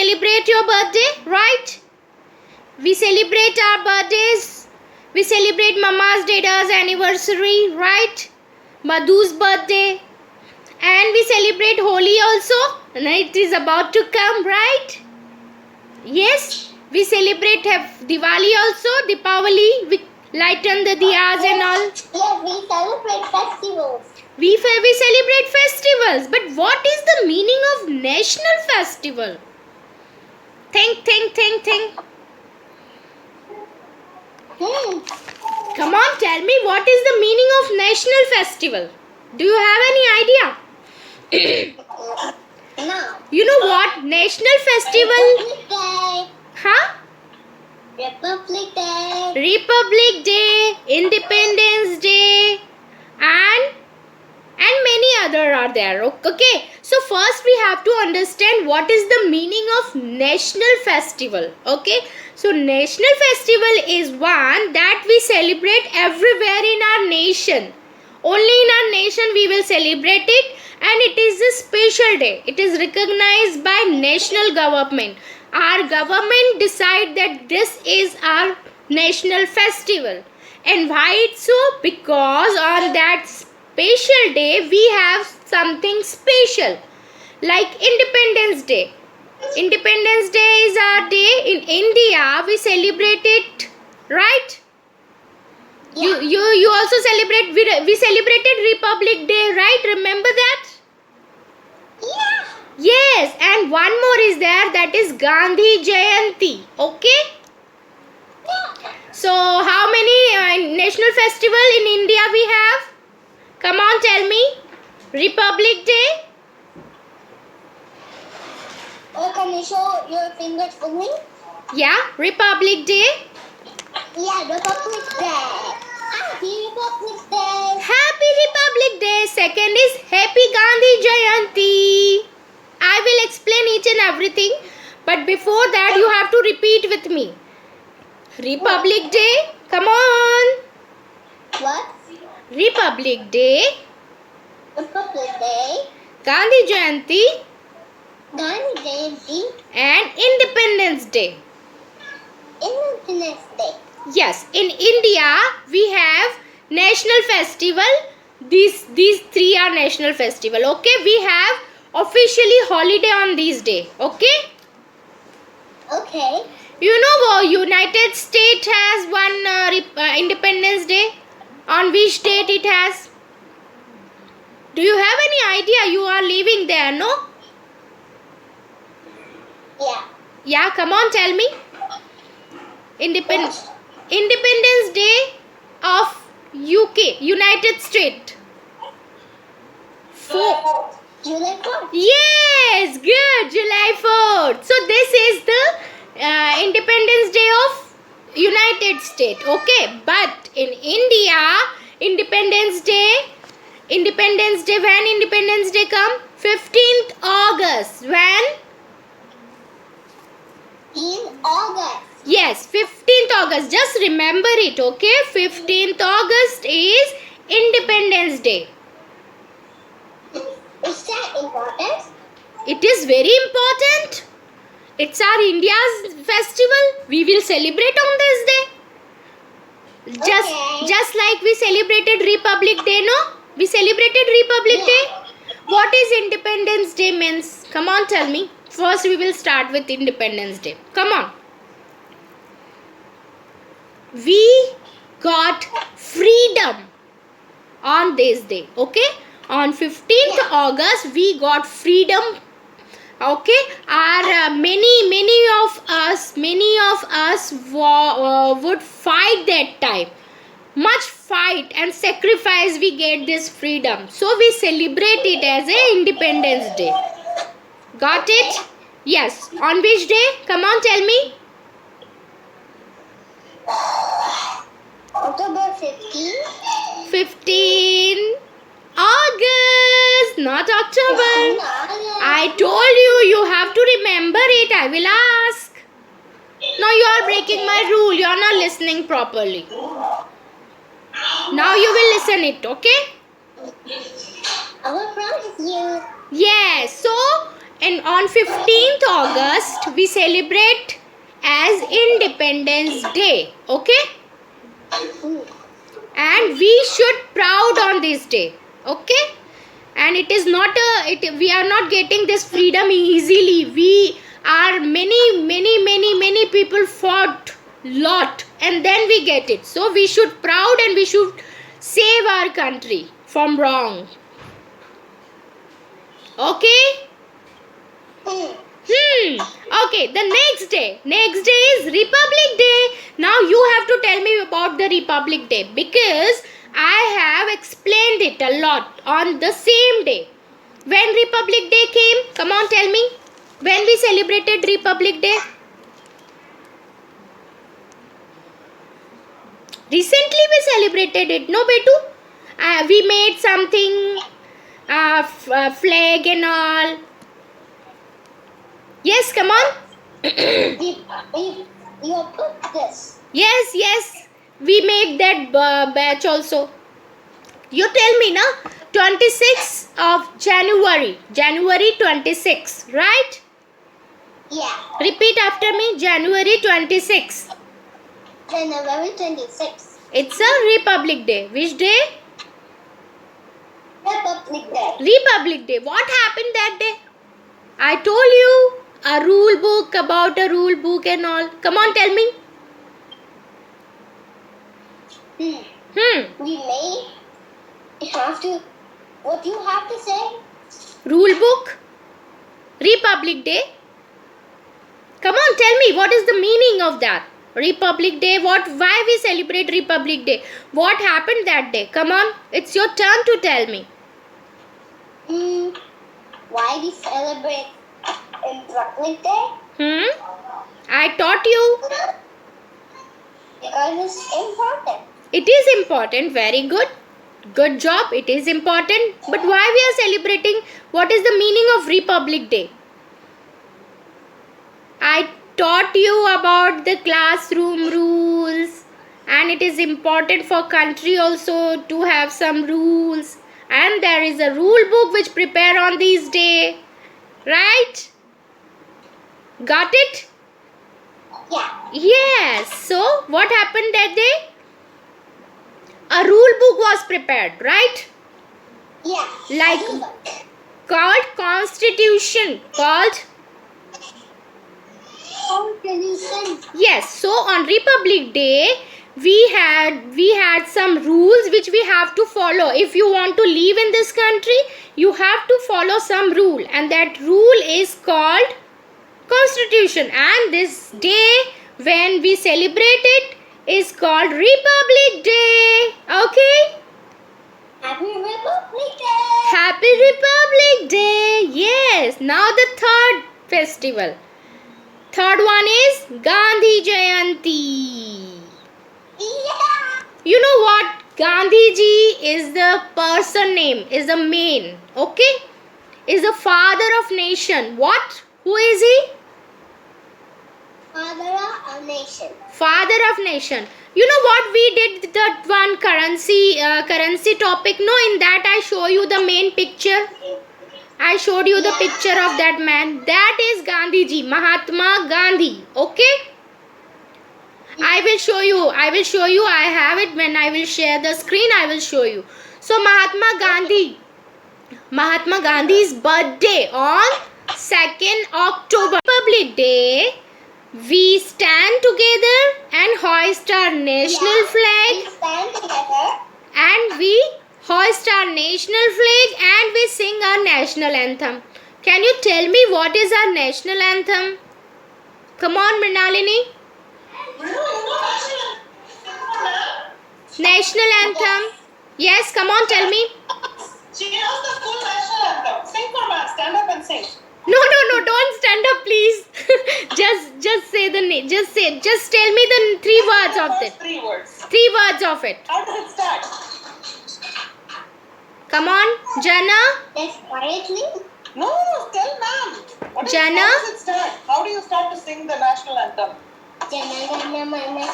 celebrate your birthday, right? We celebrate our birthdays. We celebrate Mama's Dada's anniversary, right? Madhu's birthday. And we celebrate Holi also. And it is about to come, right? Yes. We celebrate Diwali also. Deepavali. We lighten the diyas and all. Yes, we celebrate festivals. We celebrate festivals. But what is the meaning of national festival? Think. Come on, tell me, what is the meaning of national festival? Do you have any idea? No. You know what? National festival. Republic Day. Huh? Republic Day. Republic Day, Independence Day, and many other are there. Okay. So first we have to understand what is the meaning of national festival. Okay. So national festival is one that we celebrate everywhere in our nation. Only in our nation we will celebrate it, and it is a special day. It is recognized by national government. Our government decide that this is our national festival. And why it's so? Because on that special day we have something special, like Independence Day. Independence Day is our day. In India we celebrate it, right? Yeah. You also celebrate. We celebrated Republic Day, right? Remember that? Yeah. Yes, and one more is there, that is Gandhi Jayanti. Okay. Yeah. So how many national festival in India we have? Come on, tell me. Republic Day. Oh, can you show your fingers for me? Yeah, Republic Day. Yeah, Republic Day. Happy Republic Day. Happy Republic Day. Second is Happy Gandhi Jayanti. I will explain each and everything, but before that you have to repeat with me. Republic Day. Come on. What? Republic Day. Republic Day. Gandhi Jayanti. Gandhi Jayanti. And Independence Day. Independence Day. Yes, in India we have national festival. These three are national festival. Okay, we have officially holiday on these day. Okay. Okay. You know, United States has one Independence Day. On which date it has? Do you have any idea? You are living there, no? Yeah. Yeah, come on, tell me. Independence Day of UK, United States. July 4th. Yes, good, July 4th. So this is the Independence Day of United States. Okay, but in India, Independence Day, when Independence Day come? 15th August. When? In August. Yes, 15th August. Just remember it, okay? 15th August is Independence Day. Is that important? It is very important. It's our India's festival. We will celebrate on this day. Just like we celebrated Republic Day, no? We celebrated Republic Day. What is Independence Day means? Come on, tell me. First we will start with Independence Day. Come on. We got freedom on this day. Okay? On 15th August we got freedom. Okay, our many of us would fight that time. Much fight and sacrifice we get this freedom. So we celebrate it as a Independence Day. Got it? Yes. On which day? Come on, tell me. October 15. 15 August, not October. I told you, you have to remember it. I will ask. Now you are breaking my rule. You are not listening properly. Now you will listen it, okay? I will promise you. Yes. So and on 15th August we celebrate as Independence Day. Okay? And we should proud on this day. Okay? And it is not we are not getting this freedom easily. We are many people fought lot and then we get it. So we should proud and we should save our country from wrong. Okay? Okay, the next day is Republic Day. Now you have to tell me about the Republic Day because I have explained it a lot on the same day. When Republic Day came, come on, tell me. When we celebrated Republic Day? Recently we celebrated it, no Betu? We made something, flag and all. Yes, come on. You put this. Yes. We made that batch also. You tell me now. 26th of January. January 26th, right? Yeah. Repeat after me. January 26th. January 26th. It's a Republic Day. Which day? Republic Day. Republic Day. What happened that day? I told you a rule book about a rule book and all. Come on, tell me. We may have to. What do you have to say? Rule book. Republic Day. Come on, tell me what is the meaning of that? Republic Day. Why we celebrate Republic Day? What happened that day? Come on, it's your turn to tell me. Why we celebrate Republic Day? I taught you. Because it's important. It is important. Very good. Good job. It is important. But why we are celebrating? What is the meaning of Republic Day? I taught you about the classroom rules, and it is important for country also to have some rules, and there is a rule book which prepare on these day, right? Got it? Yeah. Yes. So what happened that day? A rule book was prepared, right? Yeah. Like called Constitution. Called? Constitution. Yes. So on Republic Day, we had some rules which we have to follow. If you want to live in this country, you have to follow some rule, and that rule is called Constitution. And this day when we celebrate it is called Republic Day. Okay? Happy Republic Day. Happy Republic Day. Yes. Now the third festival. Third one is Gandhi Jayanti. Yeah. You know what? Gandhi ji is the person name, is the main. Okay? Is the father of nation. What? Who is he? Father of a nation. Father of nation. You know what we did that one currency topic? No, in that I show you the main picture. I showed you the picture of that man. That is Gandhi ji, Mahatma Gandhi. Okay? I will show you. I have it. When I will share the screen, I will show you. So Mahatma Gandhi's birthday on 2nd October. Republic Day. We stand together and hoist our national flag. We stand together. And we hoist our national flag and we sing our national anthem. Can you tell me what is our national anthem? Come on, Mrinalini. National anthem. Yes, come on, tell me. She knows the full national anthem. Sing for me. Stand up and sing. No, don't stand up, please. just say the name. Just tell me the three words of it. 3 words. 3 words of it. How does it start? Come on, Jana. Yes, quietly. No, tell ma'am. Jana? How does it start? How do you start to sing the national anthem? Jana Gana Mana